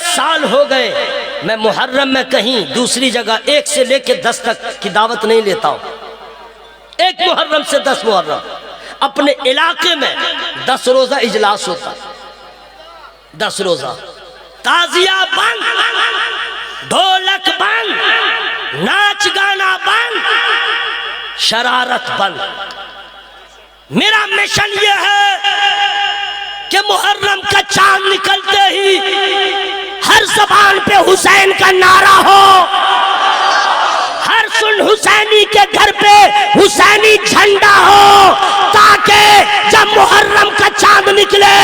साल हो गए मैं मुहर्रम में कहीं दूसरी जगह 1 से लेकर 10 तक की दावत नहीं लेता हूँ। 1 मुहर्रम से 10 मुहर्रम अपने इलाके में 10 रोजा इजलास होता, 10 रोजा। ताजिया बंद, ढोलक बंद, नाच गाना बंद, शरारत बंद। मेरा मिशन यह है कि मुहर्रम का चांद निकलते ही हर ज़बान पे हुसैन का नारा हो, हर सुन हुसैनी के घर पे हुसैनी झंडा हो, ताकि जब मुहर्रम का चांद निकले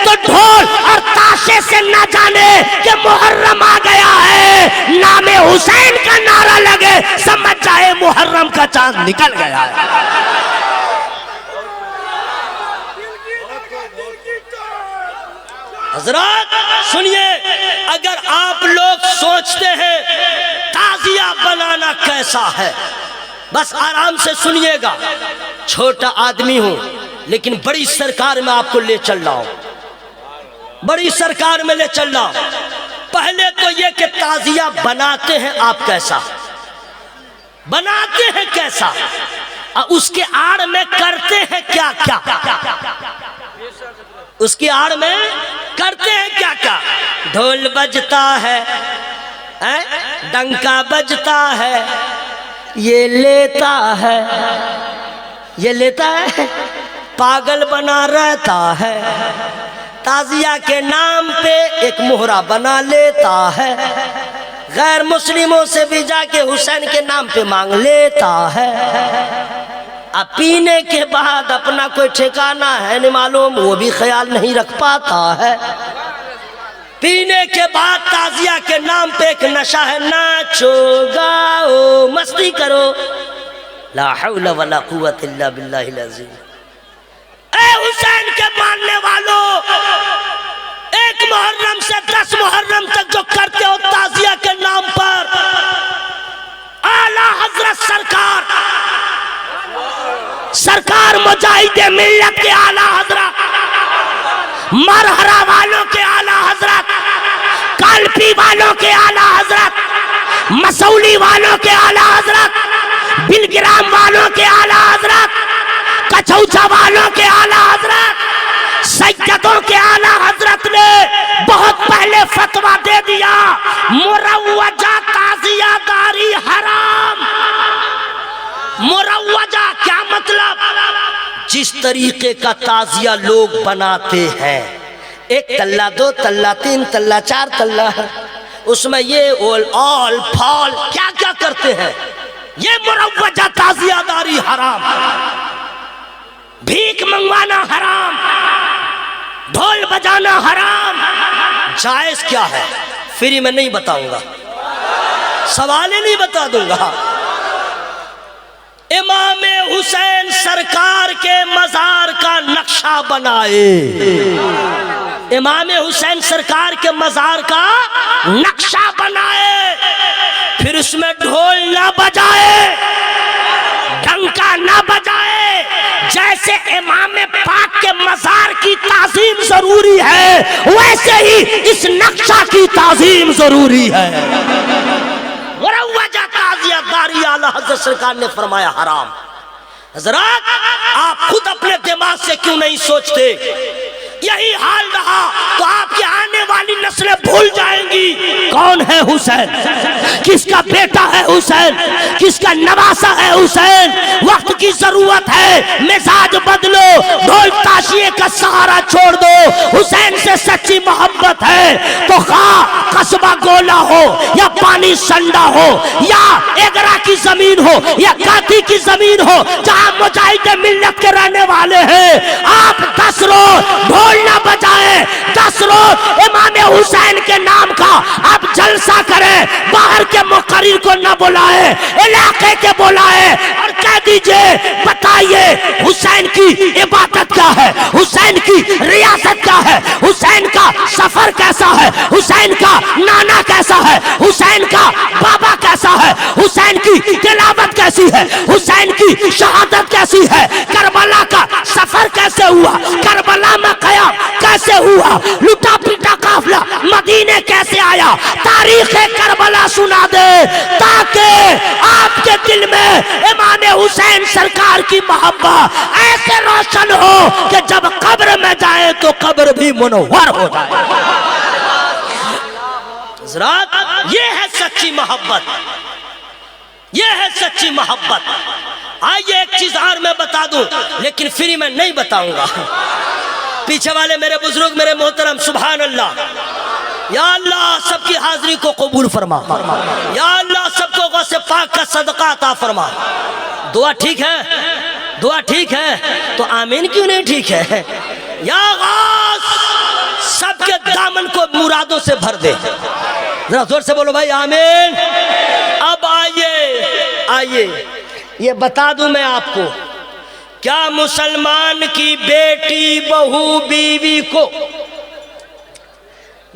तो ढोल और ताशे से न जाने कि मुहर्रम आ गया है, नामे हुसैन का नारा लगे, समझ जाए मुहर्रम का चांद निकल गया है। हजरत सुनिए, अगर आप लोग सोचते हैं ताजिया बनाना कैसा है, बस आराम से सुनिएगा। छोटा आदमी हूं लेकिन बड़ी सरकार में आपको ले चल रहा हूं, बड़ी सरकार में ले चल रहा हूं। पहले तो ये कि ताजिया बनाते हैं आप कैसा, बनाते हैं कैसा, और उसके आड़ में करते हैं क्या क्या, उसकी आड़ में करते हैं क्या क्या। ढोल बजता है, डंका बजता है, ये लेता है, ये लेता है, पागल बना रहता है, ताजिया के नाम पे एक मोहरा बना लेता है, गैर मुस्लिमों से भी जाके हुसैन के नाम पे मांग लेता है। अब पीने के बाद अपना कोई ठिकाना है नहीं मालूम, वो भी ख्याल नहीं रख पाता है। पीने के बाद ताजिया के नाम पे एक नशा है, नाचो गाओ मस्ती करो, ला हौला वला कुव्वता इल्ला बिल्लाहिल अज़ीम। ए हुसैन के मानने वालों, 1 मुहर्रम से 10 मुहर्रम तक जो करते हो ताजिया के नाम पर, आला हजरत सरकार मुजाहिदे मिल्लत के आला हजरत, मरहरा वालों के आला हजरत, कालपी वालों के आला हजरत, मसौली वालों के आला हजरत, बिलग्राम वालों के आला हजरत, कचौचा वालों के आला हजरत, सैयदों के आला हजरत ने बहुत पहले फतवा दे दिया, मुरव्वजा ताजियादारी हराम। मुरव्वजा क्या मतलब? जिस तरीके का ताजिया लोग बनाते हैं, 1 तल्ला 2 तल्ला 3 तल्ला 4 तल्ला, उसमें ये ऑल फॉल क्या क्या करते हैं, ये मुरव्वजा ताजियादारी हराम। भीख मंगवाना हराम, ढोल बजाना हराम। जायज क्या है फ्री में नहीं बताऊंगा, सवाल ही नहीं बता दूंगा। इमाम हुसैन सरकार के मजार का नक्शा बनाए, इमाम हुसैन सरकार के मजार का नक्शा बनाए, फिर उसमें ढोल ना बजाए, डंका ना बजाए। जैसे इमाम पाक के मजार की ताजीम जरूरी है, वैसे ही इस नक्शा की ताजीम जरूरी है। मुरव्वजा ताजियादारी आला हज़रत सरकार ने फरमाया हराम। हज़रत आप खुद अपने दिमाग से क्यों नहीं सोचते? यही हाल रहा तो आपकी आने वाली नस्लें भूल जाएंगी कौन है हुसैन, किसका बेटा है हुसैन, किसका नवासा है हुसैन। वक्त की जरूरत है, मिजाज बदलो, ढोल ताशिए का सहारा छोड़ दो। हुसैन से सच्ची मोहब्बत है तो खा कस्बा गोला हो या पानी संडा हो या एगरा की जमीन हो या गाती की जमीन हो, जहां मुजाहिद मिल्लत के रहने वाले हैं, आप 10 रोज ढोल ना बजाए, 10 रोज इमाम हुसैन के नाम का आप जलसा करें, बाहर के मुकर्रिर को न बुलाए, इलाके के बुलाए और कह दीजिए बताइए हुसैन की इबादत क्या है, हुसैन की रियासत क्या है, हुसैन का सफर कैसा है, हुसैन का नाना कैसा है, हुसैन का बाबा कैसा है, हुसैन की तिलावत कैसी है, हुसैन की शहादत कैसी है, करबला का सफर कैसे हुआ, करबला में कयाम कैसे हुआ, लुटा पीटा काफिला मदीना मदीने कैसे आया, तारीख करबला सुना दे, ताकि आपके दिल में इमाम हुसैन सरकार की मोहब्बत ऐसे रोशन हो कि जब कब्र में जाए तो कब्र भी मुनव्वर हो जाए। हज़रात, ये है सच्ची मोहब्बत, ये है सच्ची मोहब्बत। आइए एक चीज और मैं बता दूं, लेकिन फ्री में नहीं बताऊंगा। पीछे वाले मेरे बुजुर्ग, मेरे मोहतरम, सुभान अल्लाह। या अल्लाह सबकी हाजिरी को कबूल फरमा, या अल्लाह सबको गौसे पाक का सदका अता फरमा। दुआ ठीक है, दुआ ठीक है, तो आमीन क्यों नहीं ठीक है? या गौस सबके दामन को मुरादों से भर दे। जरा जोर से बोलो भाई आमीन। अब आइए आइए, ये बता दूं मैं आपको, क्या मुसलमान की बेटी, बहू, बीवी को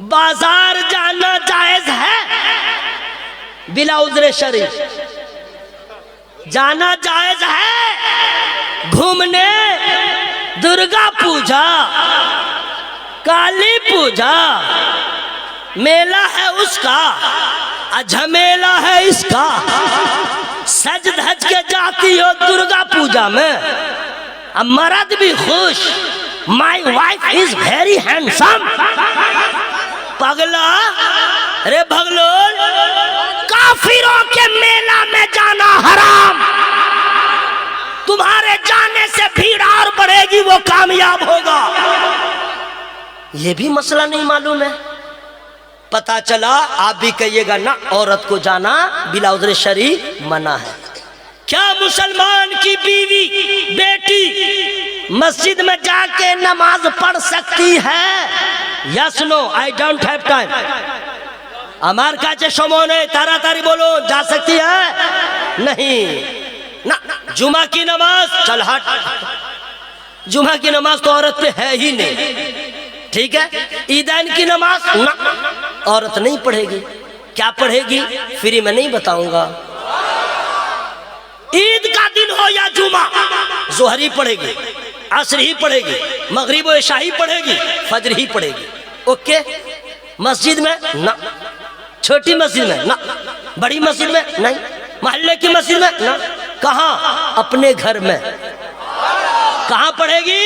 बाजार जाना जायज है? बिला उज़्र शरई जाना जायज है? घूमने, दुर्गा पूजा, काली पूजा, मेला है उसका, झमेला है इसका, सज धज के जाती हो दुर्गा पूजा में, अब मर्द भी खुश, my wife is very handsome. पगला, अरे भगलोल, काफिरों के मेला में जाना हराम, तुम्हारे जाने से भीड़ और बढ़ेगी, वो कामयाब होगा। ये भी मसला नहीं मालूम है। पता चला आप भी कहिएगा ना, औरत को जाना बिला उज़्र शरई मना है। क्या मुसलमान की बीवी, बेटी मस्जिद में जाके नमाज पढ़ सकती है? Yes no, I don't have time. আমার কাছে সময় নেই, তাড়াতাড়ি बोलो, जा सकती है? नहीं ना। जुमा की नमाज, चल हट, जुमा की नमाज तो औरत पे है ही नहीं, ठीक है। ईदैन की नमाज ना, औरत नहीं पढ़ेगी। क्या पढ़ेगी? फ्री में नहीं बताऊंगा। ईद का दिन हो या जुमा, जोहर ही पढ़ेगी, असर ही पढ़ेगी, मगरिब व इशा ही पढ़ेगी, फजर ही पढ़ेगी। ओके। मस्जिद में ना, छोटी मस्जिद में ना, बड़ी मस्जिद में नहीं, मोहल्ले की मस्जिद में ना। कहाँ? अपने घर में। कहाँ पढ़ेगी?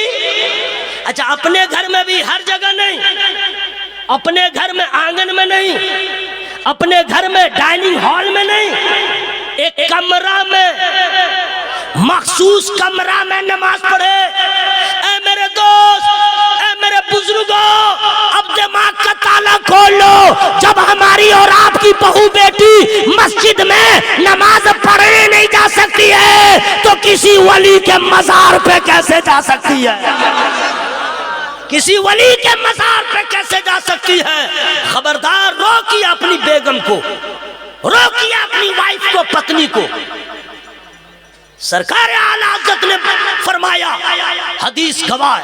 अच्छा, अपने घर में भी हर जगह नहीं, अपने घर में आंगन में नहीं, अपने घर में डाइनिंग हॉल में नहीं, एक कमरा में, मखसूस कमरा में नमाज पढ़े। ऐ मेरे दोस्त, ऐ मेरे बुजुर्गों, अब दिमाग का ताला खोल लो। जब हमारी और आपकी बहू बेटी मस्जिद में नमाज पढ़ने नहीं जा सकती है, तो किसी वली के मजार पे कैसे जा सकती है? किसी वली के मजार पे कैसे जा सकती है? खबरदार, रोकिए अपनी बेगम को, रोकिए अपनी वाइफ को, पत्नी को। सरकार आला हज़रत ने फरमाया, हदीस गवाह,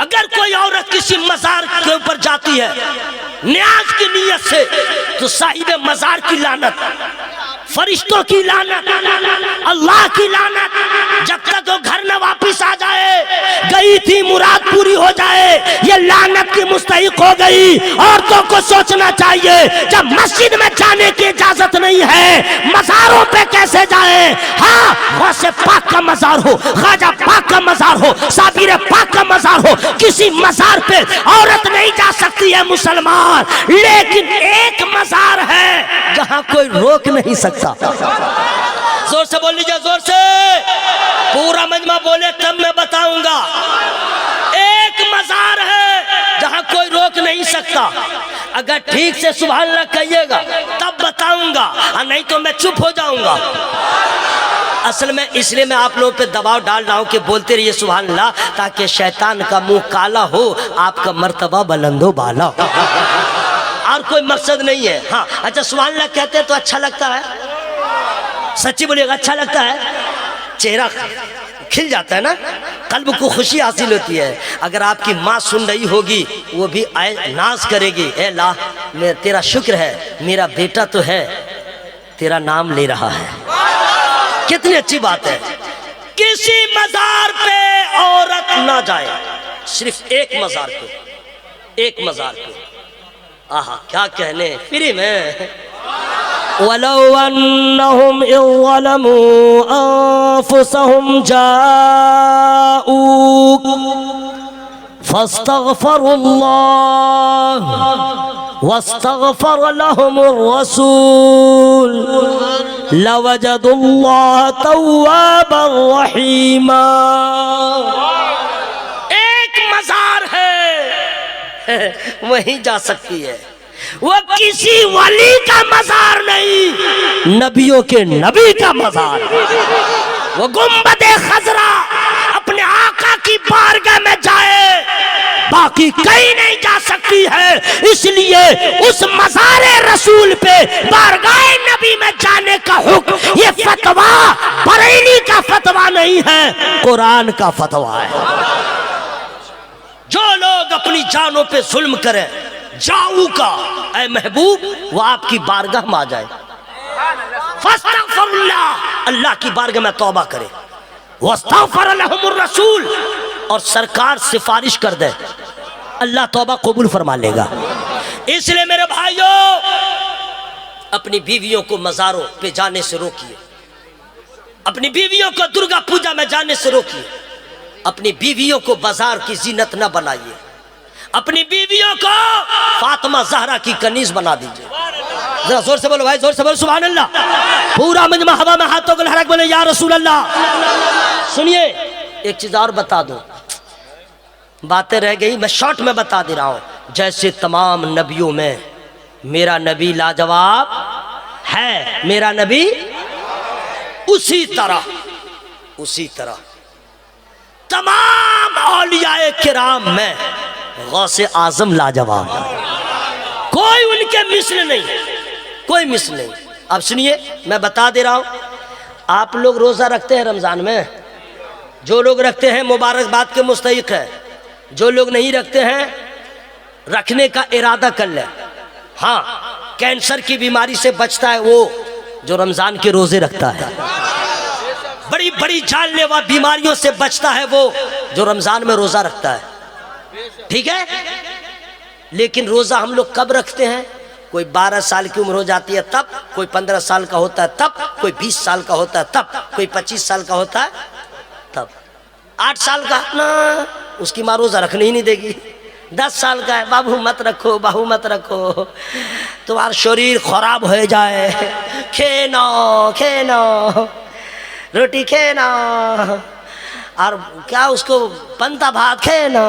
अगर कोई औरत किसी मजार के ऊपर जाती है न्याज की नीयत से, तो साहिब मजार की लानत, फरिश्तों की लानत, अल्लाह की लानत, जब तक वो घर न वापिस आ जाए, गई थी मुराद पूरी हो जाए, ये लानत की मुस्तहिक हो गई। औरतों को सोचना चाहिए, जब मस्जिद में जाने की इजाजत नहीं है, मजारों पे कैसे जाए? हाँ, गौसे पाक का मजार हो, ख्वाजा पाक का मजार हो, साबिर पाक का मजार हो, किसी मजार पे औरत नहीं जा सकती है मुसलमान, लेकिन एक मजार है जहां कोई रोक नहीं सकता। जोर से बोल लीजिए, जोर से, पूरा मजमा बोले तब मैं बताऊंगा। एक मजार है जहां कोई रोक नहीं सकता। अगर ठीक से सुभान अल्लाह कहिएगा तब बताऊंगा, और नहीं तो मैं चुप हो जाऊंगा। असल में इसलिए मैं आप लोगों पे दबाव डाल रहा हूं कि बोलते रहिए सुभान अल्लाह, ताकि शैतान का मुंह काला हो, आपका मर्तबा बुलंदो बाला। और कोई मकसद नहीं है। हाँ, अच्छा, सुभान अल्लाह कहते हैं तो अच्छा लगता है? सच्ची बोलिएगा, अच्छा लगता है? चेहरा खिल जाता है ना, कल्ब को खुशी हासिल होती है। अगर आपकी माँ सुन रही होगी, वो भी नाज करेगी, ए ला, तेरा शुक्र है, मेरा बेटा तो है, तेरा नाम ले रहा है। कितनी अच्छी बात है। किसी मजार पे औरत ना जाए, सिर्फ एक मजार पे, एक मजार पे। आहा क्या कहने, फ्री में। वलौ अन्नहुम इज़्ज़लमू अन्फुसहुम जाऊक फस्तगफरुल्लाह वस्तगफर लहुमुर रसूल लवजदुल्लाह तव्वाबर रहीमा। एक मज़ार है वहीं जा सकती है, वो किसी वली का मज़ार नहीं, नबियों के नबी का मज़ार। वो गुंबदे खजरा अपने आका की बारगाह में जाए, बाकी कहीं नहीं जा सकती है। इसलिए उस मज़ारे रसूल पे बारगाह नबी में जाने का हुक्म, ये फतवा बरेली का फतवा नहीं है, कुरान का फतवा है। जो लोग अपनी जानों पे जुल्म करें, जाऊ का ऐ महबूब वो आपकी बारगाह में आ जाए, फस्तगफिरुल्लाह अल्लाह की बारगाह में तौबा करे, वस्तगफर लहुमुर रसूल और सरकार सिफारिश कर दे, अल्लाह तौबा कबूल फरमा लेगा। इसलिए मेरे भाइयों अपनी बीवियों को मज़ारों पे जाने से रोकिए, अपनी बीवियों को दुर्गा पूजा में जाने से रोकिए, अपनी बीवियों को बाजार की जीनत न बनाइए, अपनी बीवियों को फातिमा ज़हरा की कनीज बना दीजिए। जरा जोर से बोलो भाई, जोर से बोलो सुभान अल्लाह। पूरा मजमा हवा में हाथों को लहरा के बोले या रसूल अल्लाह। सुनिए एक चीज और बता दूं, बातें रह गई, मैं शॉर्ट में बता दे रहा हूं। जैसे तमाम नबियों में मेरा नबी लाजवाब है, मेरा नबी उसी तरह तमाम औलियाए किराम में गौसे आजम लाजवाब, कोई उनके मिस्र नहीं, कोई मिस्र नहीं। अब सुनिए मैं बता दे रहा हूं, आप लोग रोजा रखते हैं रमजान में, जो लोग रखते हैं मुबारकबाद के मुस्तहिक है, जो लोग नहीं रखते हैं रखने का इरादा कर ले। हाँ, कैंसर की बीमारी से बचता है वो जो रमजान के रोजे रखता है, बड़ी बड़ी जानलेवा बीमारियों से बचता है वो जो रमजान में रोजा रखता है, ठीक है। लेकिन रोजा हम लोग कब रखते हैं? कोई 12 साल की उम्र हो जाती है तब, कोई 15 साल का होता है तब, कोई 20 साल का होता है तब, कोई 25 साल का होता है तब। 8 साल का ना, उसकी माँ रोजा रखने ही नहीं देगी। 10 साल का है, बाबू मत रखो, बाबू मत रखो, तुम्हारा शरीर खराब हो जाए, खेना खेना रोटी खेना और क्या उसको पंता भात खेना।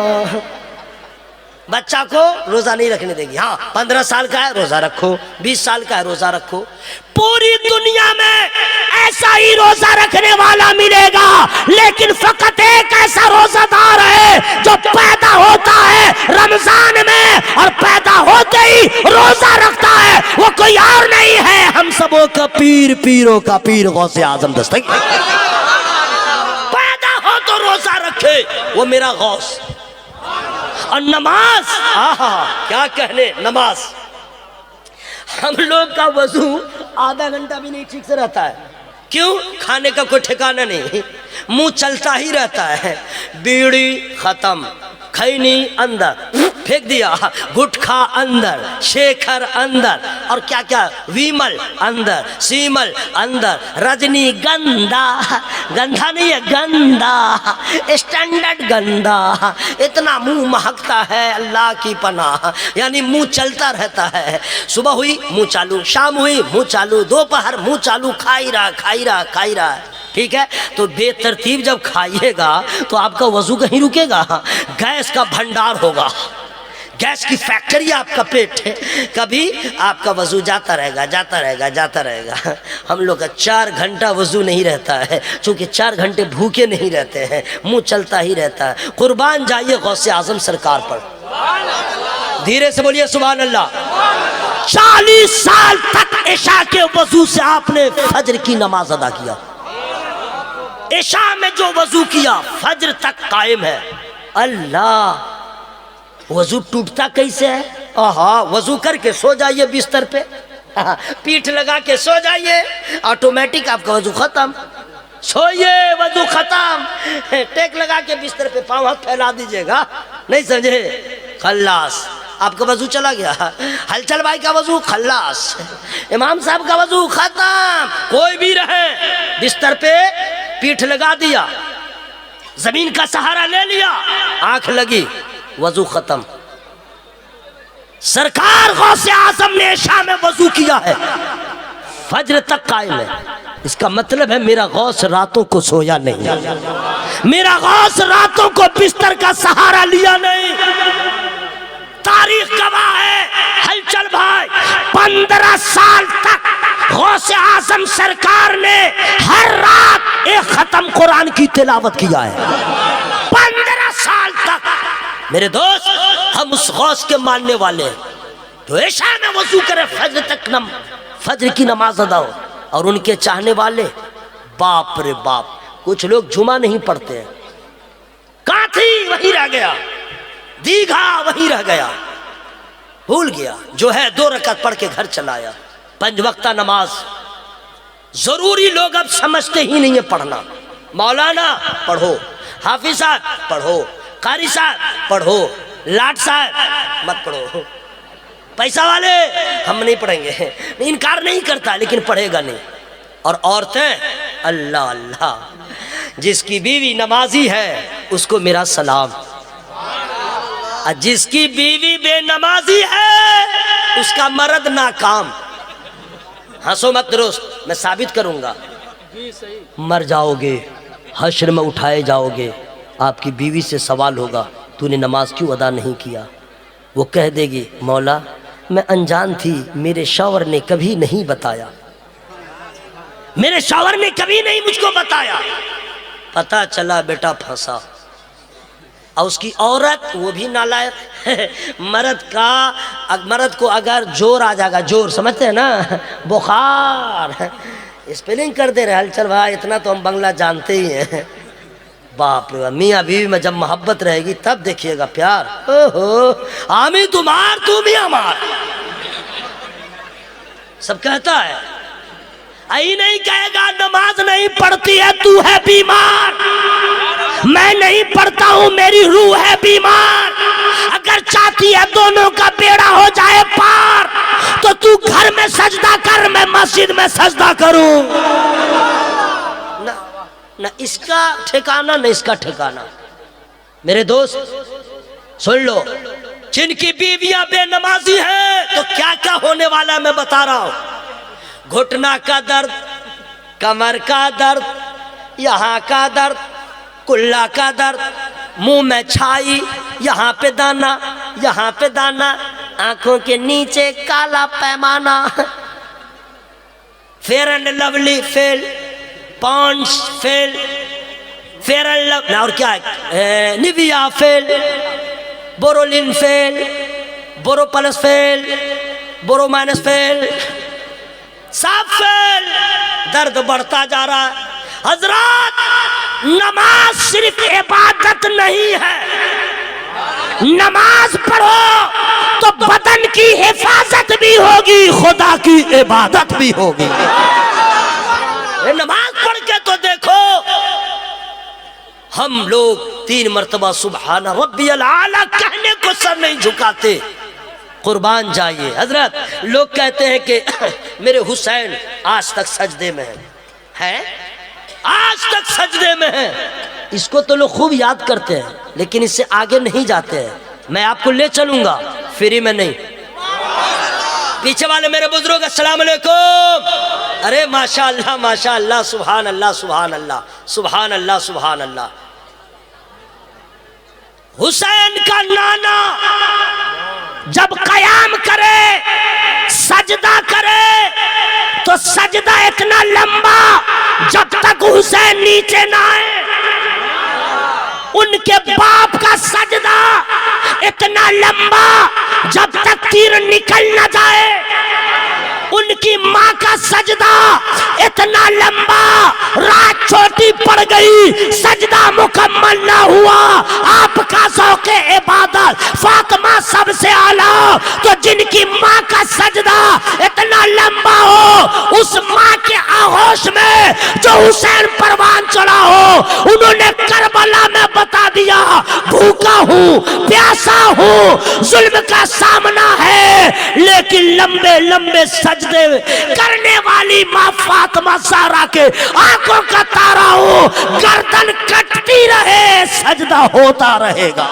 बच्चा को रोजा नहीं रखने देगी। हाँ, 15 साल का है रोजा रखो, 20 साल का है रोजा रखो। पूरी दुनिया में ऐसा ही रोजा रखने वाला मिलेगा, लेकिन फकत एक ऐसा रोजादार है जो पैदा होता है रमजान में और पैदा होते ही रोजा रखता है, वो कोई और नहीं है, हम सबों का पीर, पीरों का पीर गौसे आजम दस्तगीर। पैदा हो तो रोजा रखे, वो मेरा गौस। और नमाज, आहा क्या कहने, नमाज हम लोग का वजू आधा घंटा भी नहीं ठीक से रहता है। क्यों? खाने का कोई ठिकाना नहीं, मुंह चलता ही रहता है। बीड़ी खत्म, खैनी अंदर फेंक दिया, गुटखा अंदर, शेखर अंदर, और क्या क्या विमल अंदर, सीमल अंदर, रजनी गंदा, गंधा नहीं है गंदा, स्टैंडर्ड गंदा, इतना मुंह महकता है, अल्लाह की पनाह। यानी मुंह चलता रहता है, सुबह हुई मुंह चालू, शाम हुई मुंह चालू, दोपहर मुंह चालू, खाई रहा, ठीक है। तो बेतरतीब जब खाइएगा तो आपका वजू कहीं रुकेगा? गैस का भंडार होगा, गैस की फैक्ट्री आपका पेट है, कभी आपका वजू जाता रहेगा। हम लोग का 4 घंटा वजू नहीं रहता है, क्योंकि 4 घंटे भूखे नहीं रहते हैं, मुंह चलता ही रहता है। कुर्बान जाइए गौसे आजम सरकार पर, धीरे से बोलिए सुभान अल्लाह। 40 साल तक इशा के वजू से आपने फजर की नमाज अदा किया, इशा में जो वजू किया फजर तक कायम है। अल्लाह, वजू टूटता कैसे है? आहा, वजू करके सो जाइए बिस्तर पे, पीठ लगा के सो जाइए, ऑटोमेटिक आपका वजू खत्म। सोइए, वजू खत्म, टेक लगा के बिस्तर पे पाँव हाथ फैला दीजिएगा, नहीं समझे? खल्लास। आपका वजू चला गया, हलचल भाई का वजू खल्लास, इमाम साहब का वजू खत्म। कोई भी रहे, बिस्तर पे पीठ लगा दिया, जमीन का सहारा ले लिया, आंख लगी, वजू खत्म। सरकार गौसे आजम ने इशा में वजू किया है, फज्र तक कायम है। इसका मतलब है मेरा गौस रातों को सोया नहीं, मेरा गौस रातों को बिस्तर का सहारा लिया नहीं। तारीख गवाह है हलचल भाई, 15 साल तक गौसे आजम सरकार ने हर रात एक खत्म कुरान की तिलावत किया है, 15 साल तक। मेरे दोस्त, हम उस गौस के मानने वाले हैं तो इशा में वजू करे, फज्र तक फज्र की नमाज अदा हो। और उनके चाहने वाले, बाप रे बाप, कुछ लोग जुमा नहीं पढ़ते हैं, काठी वहीं रह गया, दीघा वहीं रह गया, भूल गया। जो है 2 रकात पढ़ के घर चलाया। 5 वक्ता नमाज जरूरी लोग अब समझते ही नहीं है पढ़ना। मौलाना पढ़ो, हाफिज साहब पढ़ो, कारी साहब पढ़ो, लाट साहब मत पढ़ो, पैसा वाले हम नहीं पढ़ेंगे, इनकार नहीं करता लेकिन पढ़ेगा नहीं। और औरतें, अल्लाह अल्लाह, जिसकी बीवी नमाजी है उसको मेरा सलाम, और जिसकी बीवी बेनमाजी है उसका मर्द नाकाम। हंसो मत दोस्त, मैं साबित करूंगा। मर जाओगे, हश्र में उठाए जाओगे, आपकी बीवी से सवाल होगा तूने नमाज क्यों अदा नहीं किया। वो कह देगी मौला मैं अनजान थी, मेरे शौहर ने कभी नहीं बताया, मेरे शौहर ने कभी नहीं मुझको बताया। पता चला बेटा फंसा। और उसकी औरत, वो भी नालायक मर्द को अगर जोर आ जाएगा, जोर समझते हैं ना, बुखार, स्पेलिंग कर दे रहे हलचल भाई, इतना तो हम बंगला जानते ही हैं। बाप रे, मियाँ बीवी में जब मोहब्बत रहेगी तब देखिएगा प्यार। ओहो, आमी तुम्हार तू मियाँ मार, सब कहता है। आई नहीं कहेगा नमाज नहीं पढ़ती है, तू है बीमार, मैं नहीं पढ़ता हूं, मेरी रूह है बीमार। अगर चाहती है दोनों का बेड़ा हो जाए पार, तो तू घर में सजदा कर, मैं मस्जिद में सजदा करूं। न इसका ठिकाना न इसका ठिकाना। मेरे दोस्त सुन लो, जिनकी बीवियां बेनमाजी हैं तो क्या क्या होने वाला है मैं बता रहा हूं। घुटना का दर्द, कमर का दर्द, यहाँ का दर्द, कुल्ला का दर्द, मुंह में छाई, यहाँ पे दाना, यहाँ पे दाना, आंखों के नीचे काला पैमाना, Fair and Lovely fail, Pond's fail, Fair and Love, और क्या है, Nivea fail, Boroline fail, Boro Plus fail, Boro minus fail, सब फेल। दर्द बढ़ता जा रहा है। हजरत, नमाज सिर्फ इबादत नहीं है, नमाज पढ़ो तो बदन की हिफाजत भी होगी, खुदा की इबादत भी होगी। नमाज पढ़ के तो देखो, हम लोग 3 मर्तबा सुबहान रब्बियल आला कहने को सर नहीं झुकाते। कुर्बान जाइए। हजरत, लोग कहते हैं कि मेरे हुसैन आज तक सजदे में है, आज तक सजदे में है। इसको तो लोग खूब याद करते हैं लेकिन इससे आगे नहीं जाते हैं। मैं आपको ले चलूंगा, फ्री में नहीं। पीछे वाले मेरे बुजुर्ग अस्सलाम वालेकुम। अरे माशाअल्लाह माशाअल्लाह, सुभान अल्लाह सुभान अल्लाह सुभान अल्लाह सुभान अल्लाह। हुसैन का नाना जब कयाम करे, सजदा करे, तो सजदा इतना लंबा जब तक हुसैन नीचे ना आए। उनके बाप का सजदा इतना लंबा जब तक तीर निकल न जाए। उनकी माँ का सजदा इतना लंबा, रात छोटी पड़ गई, सजदा मुकम्मल ना हुआ। आपका शौक़ इबादत फातिमा सबसे आला, तो जिनकी माँ का सजदा इतना लंबा हो, उस माँ के आहोश में जो हुसैन परवान चढ़ा हो। उन्होंने करबला में बता दिया, भूखा हूँ, प्यासा हूँ, जुल्म का सामना है, लेकिन लंबे लंबे सजदे करने वाली माँ फातिमा ज़हरा के आंखों का तारा हूँ। गर्दन कटती रहे, सजदा होता रहेगा।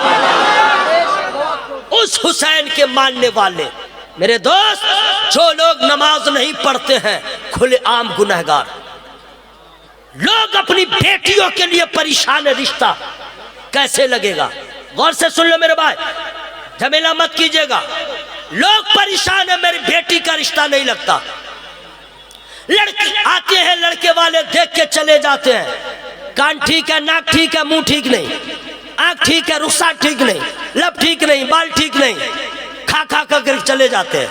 उस हुसैन के मानने वाले मेरे दोस्त, जो लोग नमाज नहीं पढ़ते हैं, खुलेआम गुनहगार लोग, अपनी बेटियों के लिए परेशान है। रिश्ता कैसे लगेगा? गौर से सुन लो मेरे भाई, झमेला मत कीजिएगा। लोग परेशान है, मेरी बेटी का रिश्ता नहीं लगता। लड़के आते हैं, लड़के वाले देख के चले जाते हैं, कान ठीक है, नाक ठीक है, मुंह ठीक नहीं, आंख ठीक है, रुखसार ठीक नहीं, लब ठीक नहीं, बाल ठीक नहीं, खा खा कर चले जाते हैं,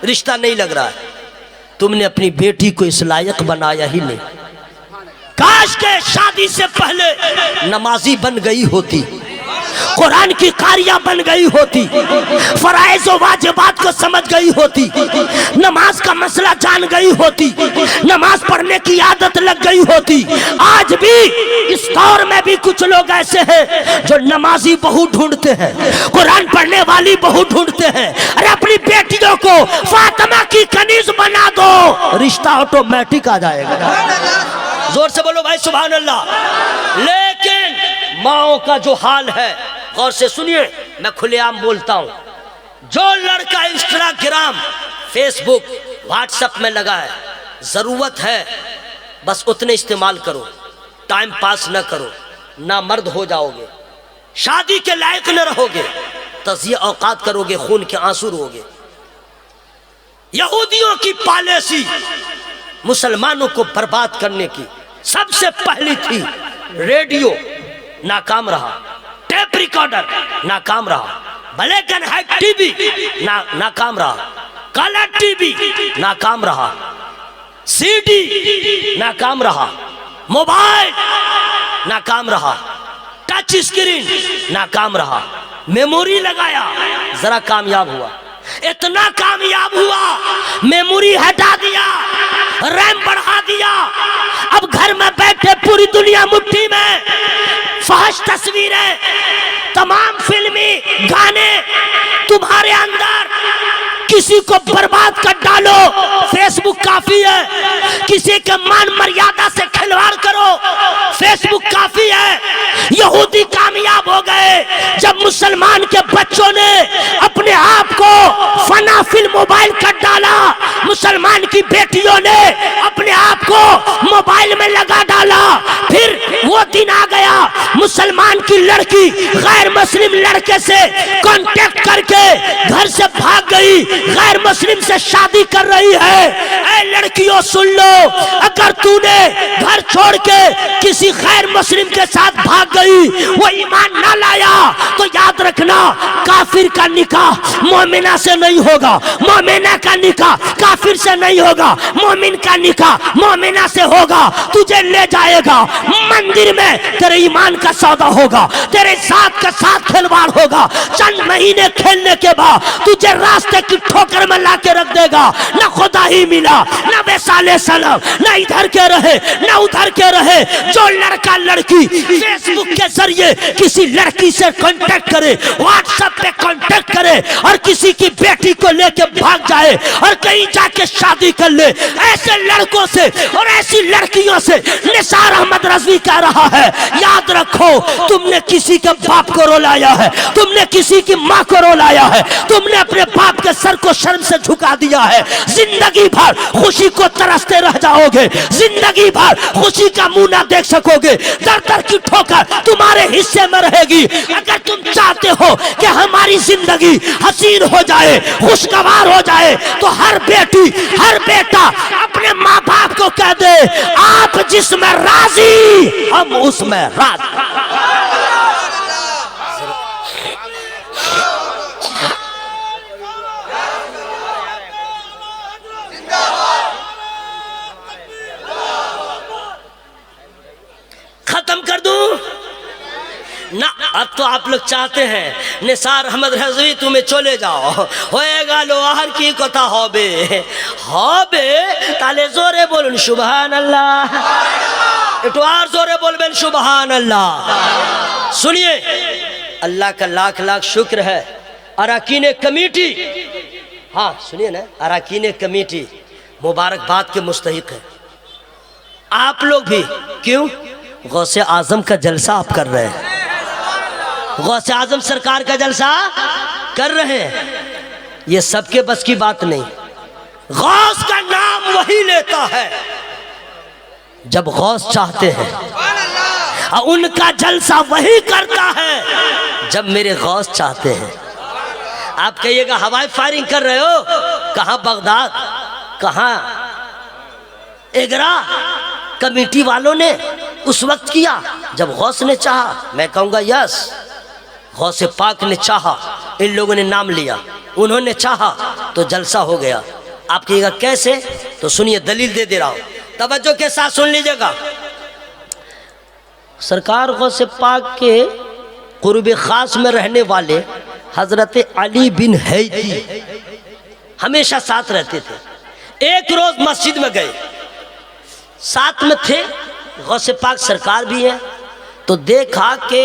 रिश्ता नहीं लग रहा है। तुमने अपनी बेटी को इस लायक बनाया ही नहीं। काश के शादी से पहले नमाजी बन गई होती, कुरान की कारिया बन गई होती, फराइज और वाजिबात को समझ गई होती, नमाज का मसला जान गई होती, नमाज पढ़ने की आदत लग गई होती। आज भी इस दौर में भी कुछ लोग ऐसे हैं जो नमाजी बहू ढूंढते हैं, कुरान पढ़ने वाली बहू ढूंढते हैं। अरे अपनी बेटियों को फातिमा की कनीज बना दो, रिश्ता ऑटोमेटिक आ जाएगा। जोर से बोलो भाई सुभान अल्लाह। लेकिन माओ का जो हाल है, गौर से सुनिए, मैं खुलेआम बोलता हूं, जो लड़का इंस्टाग्राम, फेसबुक, व्हाट्सएप में लगा है, जरूरत है बस उतने इस्तेमाल करो, टाइम पास न करो, ना मर्द हो जाओगे, शादी के लायक न रहोगे, तज़िया औकात करोगे, खून के आंसू रोगे। यहूदियों की पॉलिसी मुसलमानों को बर्बाद करने की सबसे पहली थी। रेडियो नाकाम रहा, टेप रिकॉर्डर नाकाम रहा, ब्लैक एंड व्हाइट टीवी नाकाम रहा, कलर टीवी नाकाम रहा, सीडी नाकाम रहा, मोबाइल नाकाम रहा, टच स्क्रीन नाकाम रहा, मेमोरी लगाया, जरा कामयाब हुआ, इतना कामयाब हुआ, मेमोरी हटा दिया, रैम बढ़ा दिया। अब घर में बैठे पूरी दुनिया मुट्ठी में, फहश तस्वीरें, तमाम फिल्मी गाने तुम्हारे अंदर। किसी को बर्बाद कर डालो, फेसबुक काफी है। किसी के मान मर्यादा से खिलवाड़ करो, फेसबुक काफी है। यहूदी कामयाब हो गए जब मुसलमान के बच्चों ने अपने आप को फना फिल मोबाइल कर डाला, मुसलमान की बेटियों ने अपने आप को मोबाइल में लगा डाला। फिर वो दिन आ गया, मुसलमान की लड़की गैर मुस्लिम लड़के से कांटेक्ट करके घर से भाग गई, गैर मुस्लिम से शादी कर रही है। ऐ लड़कियों सुन लो, अगर तूने घर छोड़ के किसी गैर मुस्लिम के साथ भाग गई, वो ईमान ना लाया, तो याद रखना काफिर का निकाह मोमिना से नहीं होगा, मोमिना का निकाह काफिर से नहीं होगा, मोमिन का निकाह मोमिना से होगा। तुझे ले जाएगा मंदिर में, तेरे ईमान का सौदा होगा, तेरे साथ का साथ खिलवाड़ होगा। चंद महीने खेलने के बाद तुझे रास्ते की ठोकर में ला के रख देगा। न खुदा ही मिला, न वैसाले सलाम, न इधर के रहे न उधर के रहे। जो लड़का लड़की फेसबुक के जरिए किसी लड़की से कांटेक्ट करे, व्हाट्सएप पे कांटेक्ट करे और किसी की बेटी को लेके भाग जाए और कहीं जाके शादी कर ले, ऐसे लड़कों से और ऐसी लड़कियों से निसार अहमद रज़वी कह रहा है, याद रखो तुमने किसी के बाप को रुलाया है, तुमने किसी की माँ को रुलाया है, तुमने अपने बाप के सर को शर्म से झुका दिया है। जिंदगी भर खुशी को तरसते रह जाओगे, जिंदगी भर खुशी का मुंह ना देख सकोगे, दर दर की ठोकर तुम्हारे हिस्से में रहेगी। अगर तुम चाहते हो कि हमारी जिंदगी हसीन हो जाए, खुशगवार हो जाए, तो हर बेटी हर बेटा अपने माँ बाप को कह दे, आप जिसमें राजी हम उसमें राजी। खत्म कर दूं ना? अब तो आप लोग चाहते हैं निसार अहमद रज़वी तुम्हें चले जाओ, होएगा लोहार की कथा होबे हाँ बे ताले जोरे बोलन सुभान अल्लाह, एक और जोरे बोल सुभान अल्लाह। सुनिए, अल्लाह का लाख लाख शुक्र है, अरकान कमेटी, हाँ सुनिए ना, अरकान कमेटी मुबारकबाद के मुस्तहिक है। आप लोग भी क्यों? गौसे आजम का जलसा आप कर रहे हैं, गौसे आजम सरकार का जलसा कर रहे हैं। ये सबके बस की बात नहीं। गौस का नाम वही लेता है जब गौस चाहते हैं, और उनका जलसा वही करता है जब मेरे गौस चाहते हैं। आप कहिएगा हवाई फायरिंग कर रहे हो, कहाँ बगदाद, कहाँ एगरा कमेटी वालों ने उस वक्त किया जब गौस ने चाहा। मैं कहूँगा यस, गौसे पाक ने चाहा, इन लोगों ने नाम लिया, उन्होंने चाहा तो जलसा हो गया। आप कहिएगा कैसे? तो सुनिए, दलील दे दे रहा हूँ, तवज्जो के साथ सुन लीजिएगा। सरकार गौसे पाक के कुर्ब खास में रहने वाले हजरत अली बिन हैती हमेशा साथ रहते थे। एक रोज मस्जिद में गए, साथ में थे, गौसे पाक सरकार भी है, तो देखा कि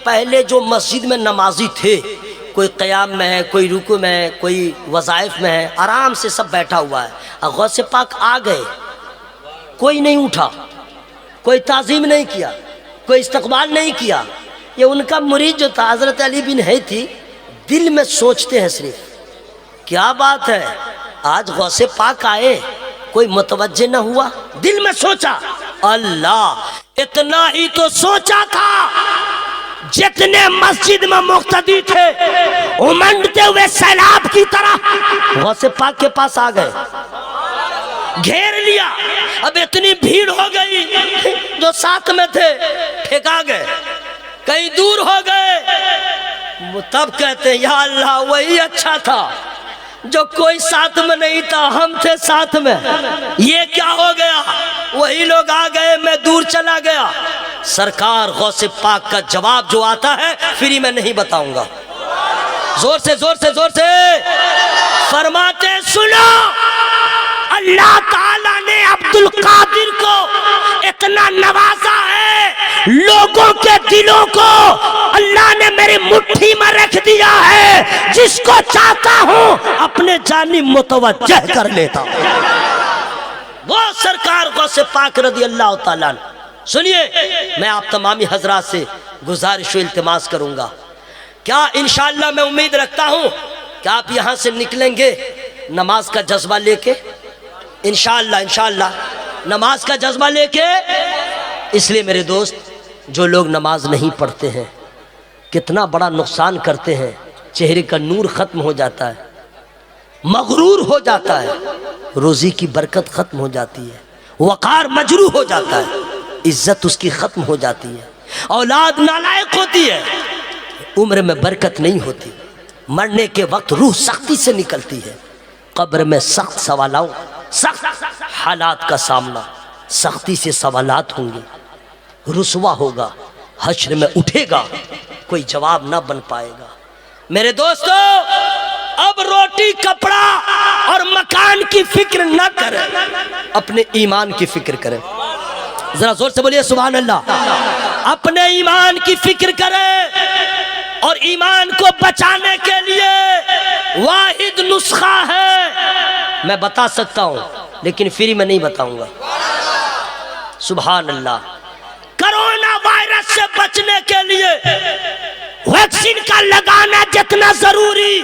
पहले जो मस्जिद में नमाजी थे, कोई क़याम में है, कोई रुकू में है, कोई वज़ाइफ में है, आराम से सब बैठा हुआ है। और गौसे पाक आ गए, कोई नहीं उठा, कोई ताज़ीम नहीं किया, कोई इस्तकबाल नहीं किया। ये उनका मुरीद जो था हज़रत अली बिन हैती, दिल में सोचते हैं सिर्फ, क्या बात है आज गौसे पाक आए, कोई मुतवज्जे न हुआ। दिल में सोचा, अल्लाह इतना ही तो सोचा था, जितने मस्जिद में मुक्तदी थे उमंडते हुए सैलाब की तरह गौसे पाक के पास आ गए, घेर लिया। अब इतनी भीड़ हो गई, जो साथ में थे फेंका गए, कहीं दूर हो गए। तब कहते हैं या अल्लाह वही अच्छा था जो कोई साथ में नहीं था, हम थे साथ में। ये क्या हो गया? वही लोग आ गए, मैं दूर चला गया। सरकार गौसे पाक का जवाब जो आता है फ्री में नहीं बताऊंगा, जोर से जोर से जोर से फरमाते, सुनो, अल्लाह ताला ने अब्दुल कादिर को इतना नवाजा है, लोगों के दिलों को अल्लाह ने मेरी मुट्ठी में रख दिया है, जिसको चाहता हूं अपने जानी मुतवज्जह कर लेता हूं। वो सरकार गौसे पाक रज़ी अल्लाह ताला। सुनिए, मैं आप तमामी हजरात से गुजारिश व इल्तिमास करूंगा, क्या इंशाअल्लाह मैं उम्मीद रखता हूं कि आप यहां से निकलेंगे नमाज का जज्बा लेके, इंशाअल्लाह इंशाअल्लाह नमाज का जज्बा लेके। इसलिए मेरे दोस्त, जो लोग नमाज नहीं पढ़ते हैं कितना बड़ा नुकसान करते हैं। चेहरे का नूर ख़त्म हो जाता है, मगरूर हो जाता है, रोज़ी की बरकत ख़त्म हो जाती है, वक़ार मजरू हो जाता है, इज्जत उसकी ख़त्म हो जाती है, औलाद नालायक होती है, उम्र में बरकत नहीं होती, मरने के वक्त रूह सख्ती से निकलती है, कब्र में सख्त सवालों, सख्त हालात का सामना, सख्ती से सवालात होंगे, रुसवा होगा, हश्र में उठेगा, कोई जवाब ना बन पाएगा। मेरे दोस्तों, अब रोटी कपड़ा और मकान की फिक्र न करें, अपने ईमान की फिक्र करें। जरा जोर से बोलिए सुभान अल्लाह। अपने ईमान की फिक्र करें, और ईमान को बचाने के लिए वाहिद नुस्खा है, मैं बता सकता हूं लेकिन फ्री में नहीं बताऊंगा। सुभान अल्लाह। कोरोना वायरस से बचने के लिए वैक्सीन का लगाना जितना जरूरी,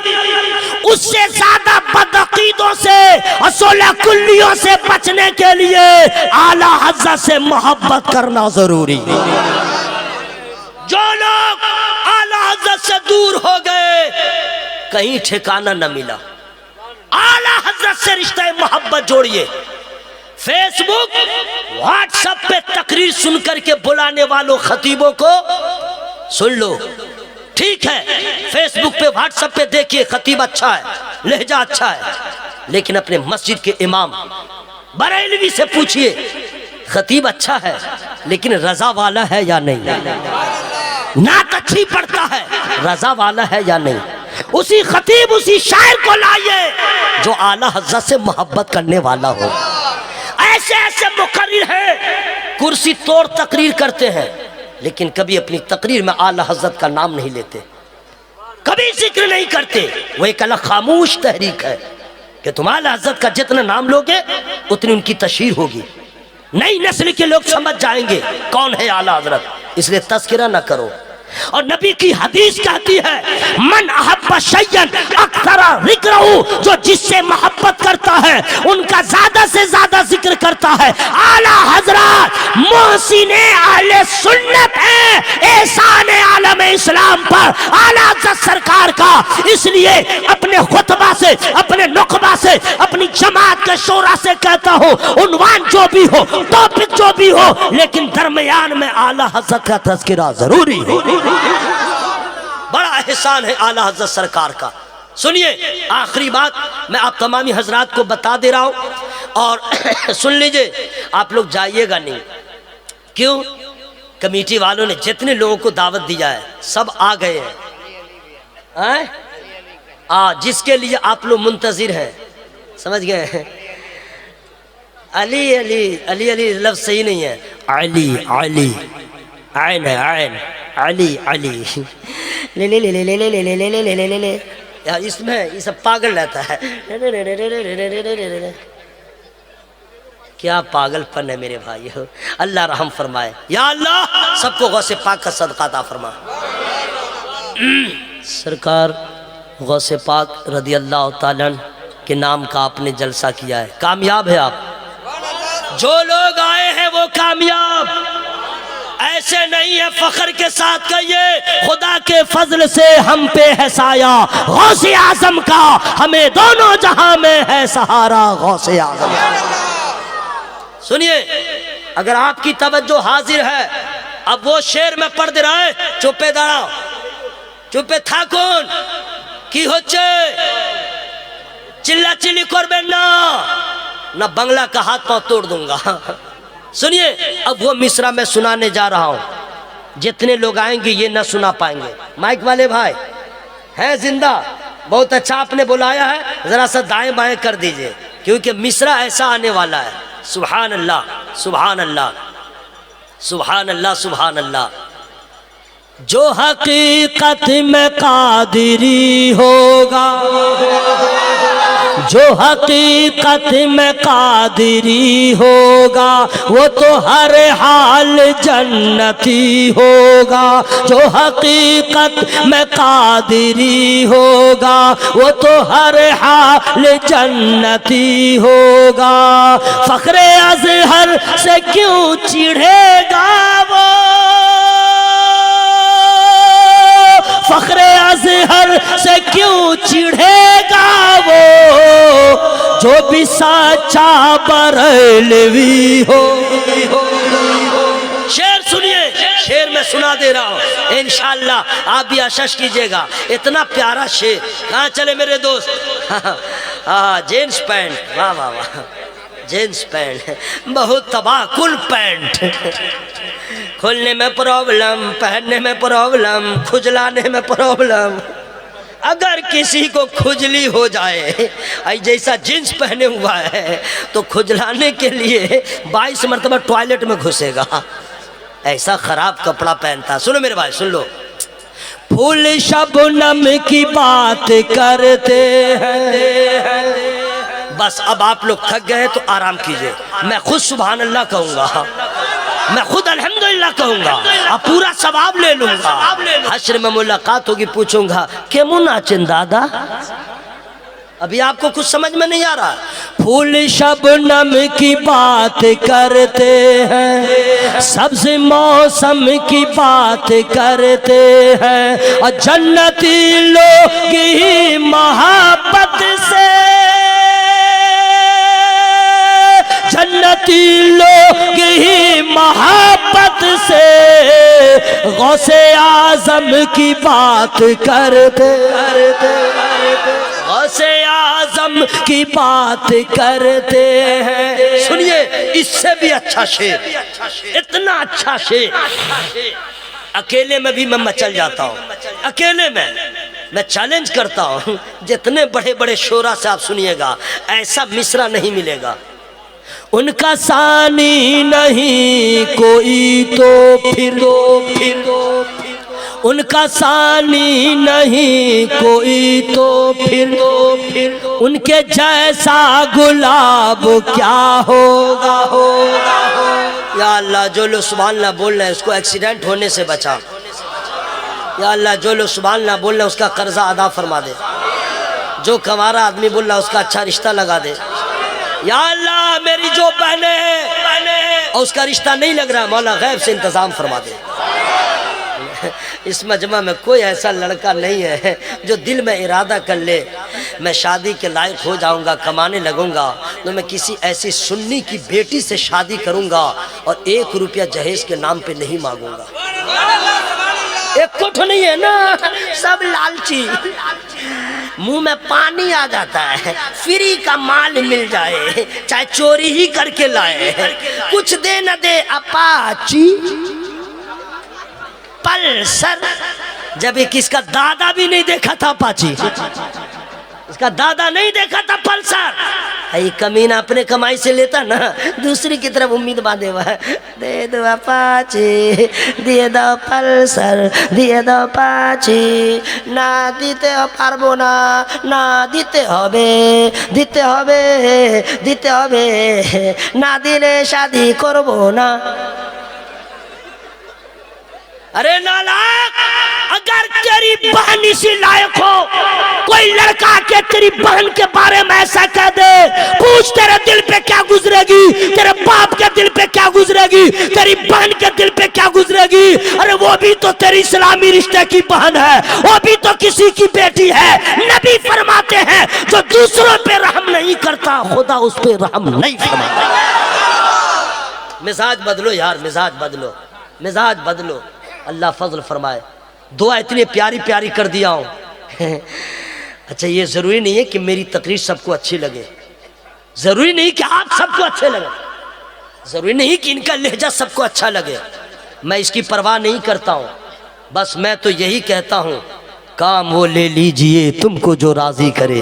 उससे ज्यादा बदअकीदों से, असोला कुल्लियों से बचने के लिए आला हज़रत से मोहब्बत करना जरूरी। जो लोग आला हज़रत से दूर हो गए, कहीं ठिकाना न मिला। आला हज़रत से रिश्ता मोहब्बत जोड़िए। फेसबुक व्हाट्सएप पे तकरीर सुन करके बुलाने वालों खतीबों को सुन लो, ठीक है, फेसबुक पे व्हाट्सएप पे देखिए खतीब अच्छा है, लहजा अच्छा है, लेकिन अपने मस्जिद के इमाम बरेलवी से पूछिए, खतीब अच्छा है लेकिन रजा वाला है या नहीं, नात अच्छी पढ़ता है, रजा वाला है या नहीं, उसी खतीब, उसी शायर को लाइए जो आला हज़रत से मोहब्बत करने वाला हो। ऐसे ऐसे मुकर्रिर हैं कुर्सी तोड़ तकरीर करते हैं, लेकिन कभी अपनी तकरीर में आला हज़रत का नाम नहीं लेते, कभी जिक्र नहीं करते। वो एक अलग खामोश तहरीक है कि तुम आला हज़रत का जितना नाम लोगे उतनी उनकी तशहीर होगी, नई नस्ल के लोग समझ जाएंगे कौन है आला हज़रत, इसलिए तज़किरा ना करो। और नबी की हदीस कहती है, मन अहब्ब शैयन अक्सर जिक्रहु, जो जिससे मोहब्बत करता है उनका ज्यादा से ज्यादा जिक्र करता है। आला हजरत मोहसिन अहले सुन्नत है, एहसान आलम इस्लाम पर आला हजरत सरकार का। इसलिए अपने खुतबा से, अपने नुकबा से, अपनी जमात के शोरा से कहता हूँ, उन्वान जो भी हो, टॉपिक जो भी हो, लेकिन दरमियान में आला हजरत का तज़किरा जरूरी है। बड़ा एहसान है आला हज़रत सरकार का। सुनिए, आखिरी बात मैं आप तमामी हजरात को बता दे रहा हूं और सुन लीजिए, आप लोग जाइएगा नहीं। क्यों? कमेटी वालों ने जितने लोगों को दावत दिया है सब आ गए हैं, जिसके लिए आप लोग मुंतजिर हैं, समझ गए हैं? अली अली अली अली लफ्ज़ सही नहीं है, अली अली, आयन है आयन, अली अली, ले ले ले ले ले ले ले ले ले ले ले ले ले, यार इसमें ये सब पागल रहता है। क्या पागलपन है मेरे भाइयों, अल्लाह रहम फरमाए। या अल्लाह सबको गौसे पाक का सदका अता फरमा। सरकार गौसे पाक रदी अल्लाह ताला के नाम का आपने जलसा किया है, कामयाब है आप। जो लोग आए हैं वो कामयाब, ऐसे नहीं है, फख्र के साथ कहिए, खुदा के फजल से हम पे है साया गौसे आजम का, हमें दोनों जहां में है सहारा गौसे आजम का। सुनिए, अगर आपकी तवज्जो हाजिर है, अब वो शेर में पढ़ दे रहा है, चुप्पे दाঁড়াও, चुप्पे থাকুন, কি হচ্ছে, चिल्ला चिल्ली करबेन ना, ना बंगला का हाथ पांव तोड़ दूंगा। सुनिए, अब वो मिसरा मैं सुनाने जा रहा हूं, जितने लोग आएंगे ये ना सुना पाएंगे। माइक वाले भाई हैं जिंदा, बहुत अच्छा आपने बुलाया है, जरा सा दाएं बाएं कर दीजिए, क्योंकि मिसरा ऐसा आने वाला है। सुभान अल्लाह सुभान अल्लाह सुभान अल्लाह सुभान अल्लाह। जो हकीकत में कादिरी होगा, जो हकीकत में कादिरी होगा, वो तो हर हाल जन्नती होगा। जो हकीकत में कादिरी होगा, वो तो हर हाल जन्नती होगा। फख्रे अज़हर से क्यों चिढ़ेगा वो, फख्रे अज़हर से क्यों चिढ़ेगा वो, जो भी सच्चा बरेलवी हो। शेर सुनिए, शेर मैं सुना दे रहा हूँ, इंशाअल्लाह आप भी आशीष कीजिएगा। इतना प्यारा शेर, कहाँ चले मेरे दोस्त? जींस पैंट, वाह वाह वाह, जींस पैंट बहुत तबाह कुल पैंट, खोलने में प्रॉब्लम, पहनने में प्रॉब्लम, खुजलाने में प्रॉब्लम। अगर किसी को खुजली हो जाए, जैसा जींस पहने हुआ है, तो खुजलाने के लिए 22 मरतबा टॉयलेट में घुसेगा, ऐसा खराब कपड़ा पहनता। सुनो मेरे भाई, सुन लो। फूल शबनम की बात करते हैं, बस अब आप लोग थक गए तो आराम कीजिए। मैं खुद सुभान अल्लाह कहूँगा, मैं खुद अल्हम्दुलिल्लाह कहूँगा, अब पूरा सवाब ले लूँगा। हश्र में मुलाकात होगी, पूछूंगा केमुन आचन दादा, अभी आपको कुछ समझ में नहीं आ रहा। फूल शबनम की बात करते हैं, सब्ज़ मौसम की बात करते हैं, और जन्नती लोग की मोहब्बत से, जन्नती लोग ही मोहब्बत से गौसे आजम की बात करते, गौसे आजम की बात करते हैं। सुनिए, इससे भी अच्छा शेर, इतना अच्छा शेर, अकेले में भी मैं मचल जाता हूँ, अकेले में मैं चैलेंज करता हूं, जितने बड़े बड़े शोरा से आप सुनिएगा, ऐसा मिसरा नहीं मिलेगा। उनका सानी नहीं कोई तो फिर उनका सानी नहीं कोई तो फिर उनके जैसा गुलाब क्या होगा। या अल्लाह, जो लोग सुभान अल्लाह बोल रहे हैं उसको एक्सीडेंट होने से बचा। या अल्लाह, जो लोग सुभान अल्लाह बोल रहे हैं उसका कर्जा अदा फरमा दे। जो कमारा आदमी बोल रहा है उसका अच्छा रिश्ता लगा दे। या अल्लाह, मेरी जो बहने हैं और उसका रिश्ता नहीं लग रहा है, मौला गैब से इंतजाम फरमा दे। इस मजमा में कोई ऐसा लड़का नहीं है जो दिल में इरादा कर ले मैं शादी के लायक हो जाऊंगा, कमाने लगूंगा तो मैं किसी ऐसी सुन्नी की बेटी से शादी करूंगा और 1 रुपया जहेज के नाम पे नहीं मांगूंगा। एक कोठ नहीं है ना, सब लालची, मुंह में पानी आ जाता है, फ्री का माल मिल जाए चाहे चोरी ही करके लाए, कुछ दे न दे अपाची पल्सर। जब एक इसका दादा भी नहीं देखा था अपाची, इसका दादा नहीं देखा था पल्सर। ये कमीना अपने कमाई से लेता ना, दूसरी की तरफ उम्मीद बांधे हुआ है, दे दो अपाची, दिए दो पल्सर, दिए दो अपाची, ना दीते हो पारबो ना, ना दीते होबे, दीते होबे, दीते होबे, ना दिले शादी करबो ना। अरे नालायक, अगर तेरी बहन इसी लायक हो, कोई लड़का के तेरी बहन के बारे में ऐसा कह दे, पूछ तेरे दिल पे क्या गुजरेगी, तेरे बाप के दिल पे क्या गुजरेगी, तेरी बहन के दिल पे क्या गुजरेगी। अरे वो भी तो तेरी इस्लामी रिश्ते की बहन है, वो भी तो किसी की बेटी है। नबी फरमाते हैं जो दूसरों पे रहम नहीं करता खुदा उस पे रहम नहीं फरमाता। मिजाज बदलो यार, मिजाज बदलो, मिजाज बदलो। अल्लाह फजल फरमाए। दुआ इतनी प्यारी प्यारी कर दिया हूँ। अच्छा, ये ज़रूरी नहीं है कि मेरी तकरीर सबको अच्छी लगे, ज़रूरी नहीं कि आप सबको अच्छे लगे, ज़रूरी नहीं कि इनका लहजा सबको अच्छा लगे। मैं इसकी परवाह नहीं करता हूँ, बस मैं तो यही कहता हूँ, काम वो ले लीजिए तुमको जो राज़ी करे,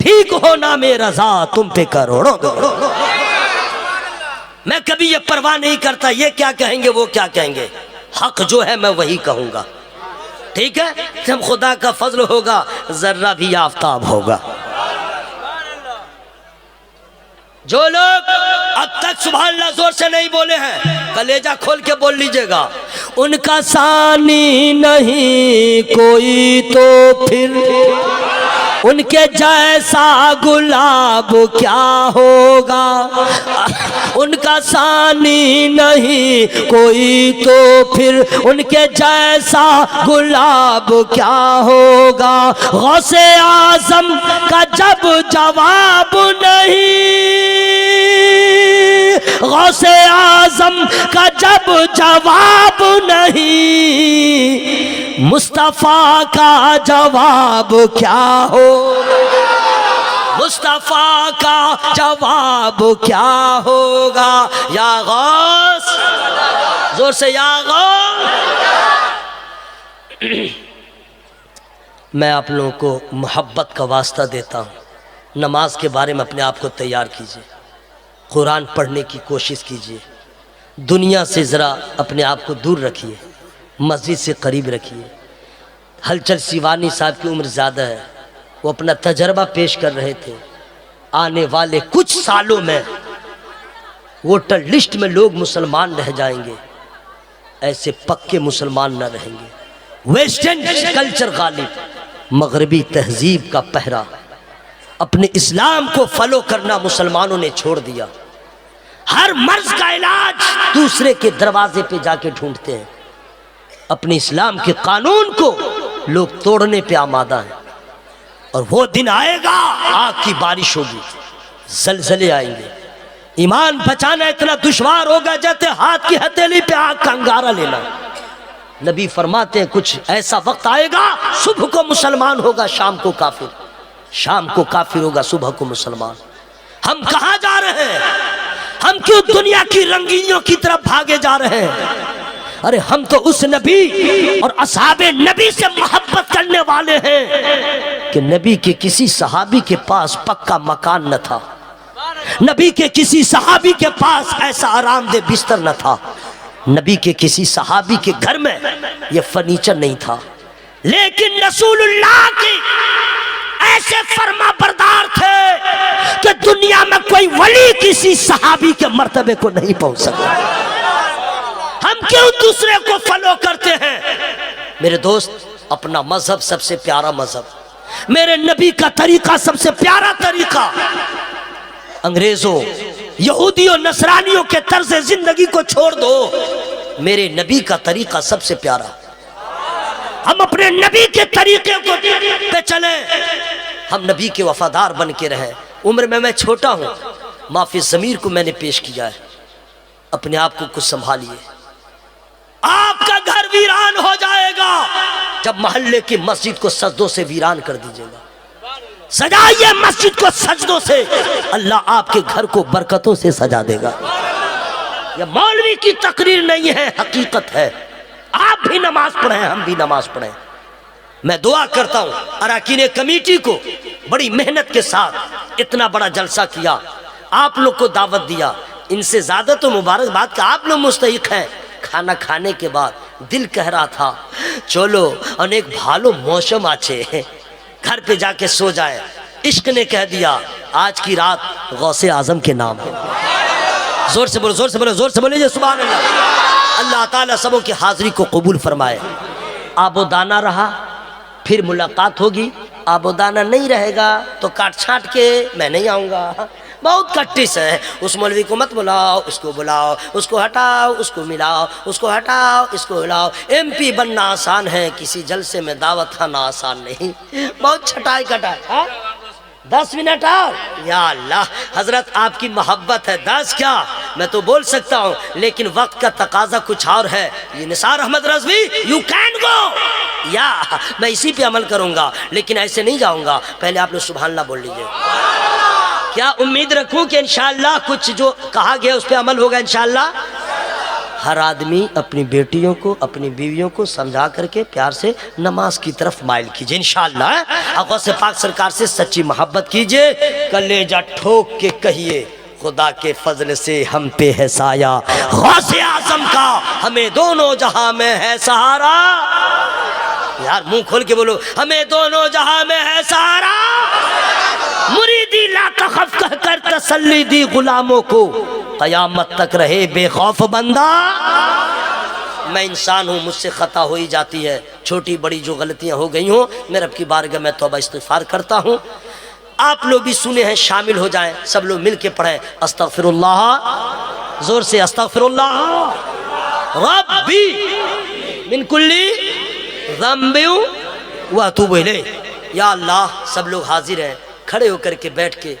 ठीक हो ना मेरा रज़ा तुम पे करोड़ों। मैं कभी ये परवाह नहीं करता ये क्या कहेंगे वो क्या कहेंगे, हक जो है मैं वही कहूँगा। ठीक है, जब खुदा का फजल होगा जर्रा भी आफताब होगा। जो लोग अब तक सुभान अल्लाह जोर से नहीं बोले हैं, कलेजा खोल के बोल लीजिएगा। उनका सानी नहीं कोई तो फिर उनके जैसा गुलाब क्या होगा। उनका सानी नहीं कोई तो फिर उनके जैसा गुलाब क्या होगा। गौसे आज़म का जब जवाब नहीं, गौसे आज़म का जब जवाब नहीं, मुस्तफ़ा का जवाब क्या हो, मुस्तफ़ा का जवाब क्या होगा। या गौस, जोर से या गौस। मैं आप लोगों को मोहब्बत का वास्ता देता हूँ, नमाज के बारे में अपने आप को तैयार कीजिए, कुरान पढ़ने की कोशिश कीजिए, दुनिया से ज़रा अपने आप को दूर रखिए, मस्जिद से करीब रखिए। हलचल सिवानी साहब की उम्र ज़्यादा है, वो अपना तजर्बा पेश कर रहे थे। आने वाले कुछ सालों में वोटर लिस्ट में लोग मुसलमान रह जाएंगे, ऐसे पक्के मुसलमान न रहेंगे। वेस्टर्न कल्चर गालिब, मगरबी तहजीब का पहरा, अपने इस्लाम को फॉलो करना मुसलमानों ने छोड़ दिया। हर मर्ज का इलाज दूसरे के दरवाजे पे जाके ढूंढते हैं। अपने इस्लाम के कानून को लोग तोड़ने पे आमादा है। और वो दिन आएगा, आग की बारिश होगी, जलजले आएंगे, ईमान बचाना इतना दुश्वार होगा जैसे हाथ की हथेली पे आग का अंगारा लेना। नबी फरमाते हैं कुछ ऐसा वक्त आएगा, सुबह को मुसलमान होगा, शाम को काफिर, शाम को काफिर होगा, सुबह को मुसलमान। हम कहाँ जा रहे हैं? हम क्यों दुनिया की रंगीनियों की तरफ भागे जा रहे हैं? अरे हम तो उस नबी और असहाबे नबी से मोहब्बत मोहब्बत करने वाले हैं कि नबी के किसी सहाबी के पास पक्का मकान न था, नबी के किसी सहाबी के पास ऐसा आरामदेह बिस्तर न था, नबी के किसी सहाबी के घर में यह फर्नीचर नहीं था, लेकिन रसूलुल्लाह की ऐसे फर्मा बरदार थे कि दुनिया में कोई वली किसी सहाबी के मर्तबे को नहीं पहुंच सकता। हम क्यों दूसरे को फॉलो करते हैं? मेरे दोस्त, अपना मजहब सबसे प्यारा मजहब, मेरे नबी का तरीका सबसे प्यारा तरीका। अंग्रेजों, यहूदियों, नसरानियों के तर्ज जिंदगी को छोड़ दो, मेरे नबी का तरीका सबसे प्यारा। हम अपने नबी के तरीके को पे चले, हम नबी के वफादार बन के रहें। उम्र में मैं छोटा हूं, माफी ज़मीर को मैंने पेश किया है, अपने आप को कुछ संभालिए। आपका घर वीरान हो जाएगा जब मोहल्ले की मस्जिद को सजदों से वीरान कर दीजिएगा। सजाइए मस्जिद को सजदों से, अल्लाह आपके घर को बरकतों से सजा देगा। यह मौलवी की तकरीर नहीं है, हकीकत है। आप भी नमाज पढ़ें, हम भी नमाज पढ़ें। मैं दुआ करता हूं अरकान कमेटी को, बड़ी मेहनत के साथ इतना बड़ा जलसा किया, आप लोग को दावत दिया, इनसे ज्यादा तो मुबारकबाद का आप लोग मुस्तहिक हैं। खाना खाने के बाद दिल कह रहा था चलो अनेक भालो मौसम आछे, घर पे जाके सो जाए। इश्क ने कह दिया आज की रात गौसे आजम के नाम है। जोर से बोलो, जोर से बोलो, जोर से बोलिए सुभान अल्लाह। अल्लाह ताला सबों की हाजिरी को कबूल फरमाए। आबोदाना रहा, फिर मुलाकात होगी। आबोदाना नहीं रहेगा तो काट छाट के मैं नहीं आऊँगा। बहुत कट्टिस है, उस मौलवी को मत बुलाओ, उसको बुलाओ, उसको हटाओ, उसको मिलाओ, उसको हटाओ, इसको मिलाओ। MP बनना आसान है, किसी जलसे में दावत खाना आसान नहीं। बहुत छटाई कटाई। 10 मिनट और, या अल्लाह हजरत आपकी मोहब्बत है, 10 क्या मैं तो बोल सकता हूँ, लेकिन वक्त का तकाजा कुछ और है। ये Nisar Ahmed Rizvi, you can go, या मैं इसी पे अमल करूँगा, लेकिन ऐसे नहीं जाऊँगा। पहले आप लोग सुभान अल्लाह बोल लीजिए। क्या उम्मीद रखूं कि इंशाअल्लाह कुछ जो कहा गया उस पर अमल होगा इंशाअल्लाह। हर आदमी अपनी बेटियों को, अपनी बीवियों को समझा करके प्यार से नमाज की तरफ माइल कीजिए इंशाअल्लाह। गौसे पाक सरकार से सच्ची मोहब्बत कीजिए। कलेजा ठोक के कहिए खुदा के फजल से हम पे है साया, गौसे आजम का हमें दोनों जहां में है सहारा। यार मुंह खोल के बोलो, हमें दोनों जहां में है सहारा। मुरीदी ला तखफ कह कर तसल्ली दी गुलामों को, कयामत तक रहे बेखौफ बंदा। मैं इंसान हूँ, मुझसे खता हो ही जाती है, छोटी बड़ी जो गलतियाँ हो गई हों मैं रब की बारगाह में तौबा इस्तिग़फ़ार करता हूँ। आप लोग भी सुने हैं, शामिल हो जाएं, सब लोग मिल के पढ़ें अस्तग़फ़िरुल्लाह, जोर से अस्तग़फ़िरुल्लाह रब्बी मिन कुल्ली ज़ंबिन व अतूबु इलैह। या अल्लाह, सब लोग हाजिर हैं, खड़े होकर के बैठ के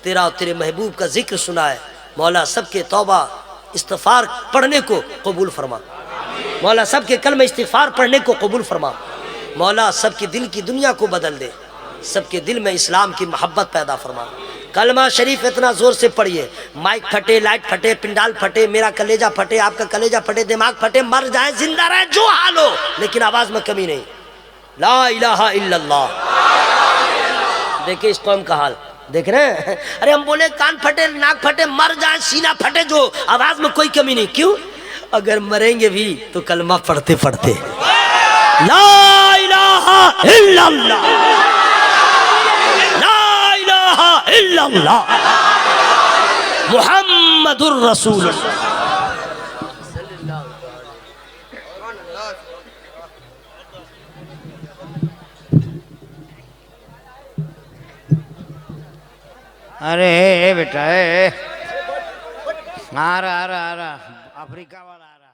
तेरा और तेरे महबूब का जिक्र सुना है। मौला सबके तौबा इस्तिग़फ़ार पढ़ने को कबूल फरमा। मौला सबके कलमे इस्तिग़फ़ार पढ़ने को कबूल फरमा। मौला सबके दिल की दुनिया को बदल दे, सबके दिल में इस्लाम की मोहब्बत पैदा फरमा। कलमा शरीफ इतना जोर से पढ़िए, माइक फटे, लाइट फटे, पिंडाल फटे, मेरा कलेजा फटे, आपका कलेजा फटे, दिमाग फटे, मर जाए, जिंदा रहे, जो हाल हो, लेकिन आवाज में कमी नहीं। ला इलाहा इल्लल्लाह। देखिए इस कौम का हाल देख रहे हैं। अरे हम बोले कान फटे, नाक फटे, मर जाए, सीना फटे, जो आवाज में कोई कमी नहीं। क्यों? अगर मरेंगे भी तो कलमा पढ़ते पढ़ते ला इलाहा इल्लल्लाह, ला इलाहा इल्लल्लाह मुहम्मदुर रसूलुल्लाह। अरे बेटा, आ रहा अफ्रीका वाला आ रहा।